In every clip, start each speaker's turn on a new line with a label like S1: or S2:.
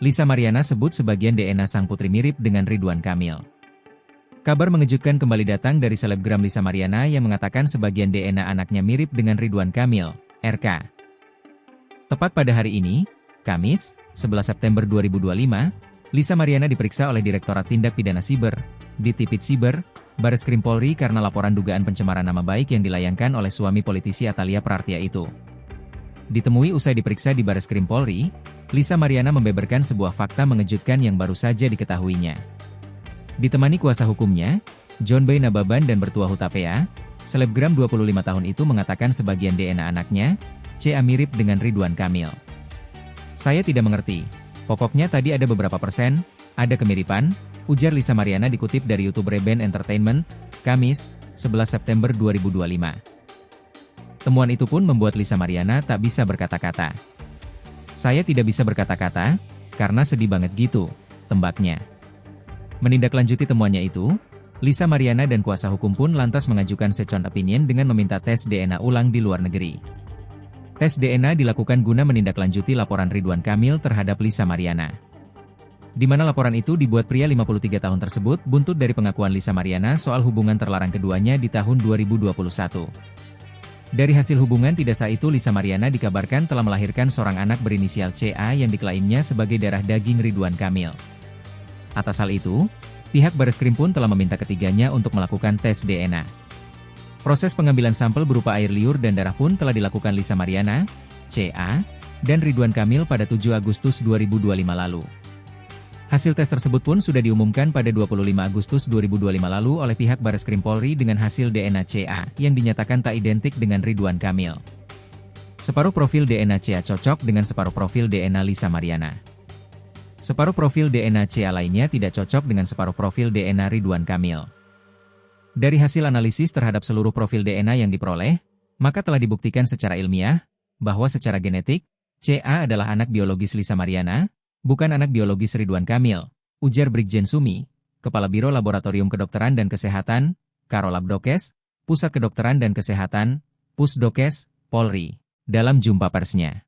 S1: Lisa Mariana sebut sebagian DNA sang putri mirip dengan Ridwan Kamil. Kabar mengejutkan kembali datang dari selebgram Lisa Mariana yang mengatakan sebagian DNA anaknya mirip dengan Ridwan Kamil, RK. Tepat pada hari ini, Kamis, 11 September 2025, Lisa Mariana diperiksa oleh Direktorat Tindak Pidana Siber, Ditipid Siber, Bareskrim Polri karena laporan dugaan pencemaran nama baik yang dilayangkan oleh suami politisi Atalia Prartia itu. Ditemui usai diperiksa di Bareskrim Polri, Lisa Mariana membeberkan sebuah fakta mengejutkan yang baru saja diketahuinya. Ditemani kuasa hukumnya, John Bay Nababan dan Bertua Hutapea, selebgram 25 tahun itu mengatakan sebagian DNA anaknya, CA mirip dengan Ridwan Kamil. Saya tidak mengerti. Pokoknya tadi ada beberapa persen, ada kemiripan, ujar Lisa Mariana dikutip dari YouTube Reben Entertainment, Kamis, 11 September 2025. Temuan itu pun membuat Lisa Mariana tak bisa berkata-kata. Saya tidak bisa berkata-kata, karena sedih banget gitu, tembaknya. Menindaklanjuti temuannya itu, Lisa Mariana dan kuasa hukum pun lantas mengajukan second opinion dengan meminta tes DNA ulang di luar negeri. Tes DNA dilakukan guna menindaklanjuti laporan Ridwan Kamil terhadap Lisa Mariana. Di mana laporan itu dibuat pria 53 tahun tersebut buntut dari pengakuan Lisa Mariana soal hubungan terlarang keduanya di tahun 2021. Dari hasil hubungan tidak sah itu Lisa Mariana dikabarkan telah melahirkan seorang anak berinisial CA yang diklaimnya sebagai darah daging Ridwan Kamil. Atas hal itu, pihak Bareskrim pun telah meminta ketiganya untuk melakukan tes DNA. Proses pengambilan sampel berupa air liur dan darah pun telah dilakukan Lisa Mariana, CA, dan Ridwan Kamil pada 7 Agustus 2025 lalu. Hasil tes tersebut pun sudah diumumkan pada 25 Agustus 2025 lalu oleh pihak Bareskrim Polri dengan hasil DNA CA yang dinyatakan tak identik dengan Ridwan Kamil. Separuh profil DNA CA cocok dengan separuh profil DNA Lisa Mariana. Separuh profil DNA CA lainnya tidak cocok dengan separuh profil DNA Ridwan Kamil. Dari hasil analisis terhadap seluruh profil DNA yang diperoleh, maka telah dibuktikan secara ilmiah, bahwa secara genetik, CA adalah anak biologis Lisa Mariana, bukan anak biologis Ridwan Kamil, ujar Brigjen Sumi, Kepala Biro Laboratorium Kedokteran dan Kesehatan, Karolabdokes, Pusat Kedokteran dan Kesehatan, Pusdokes, Polri, dalam jumpa persnya.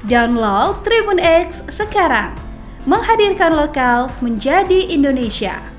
S2: Download Tribun X sekarang, menghadirkan lokal menjadi Indonesia.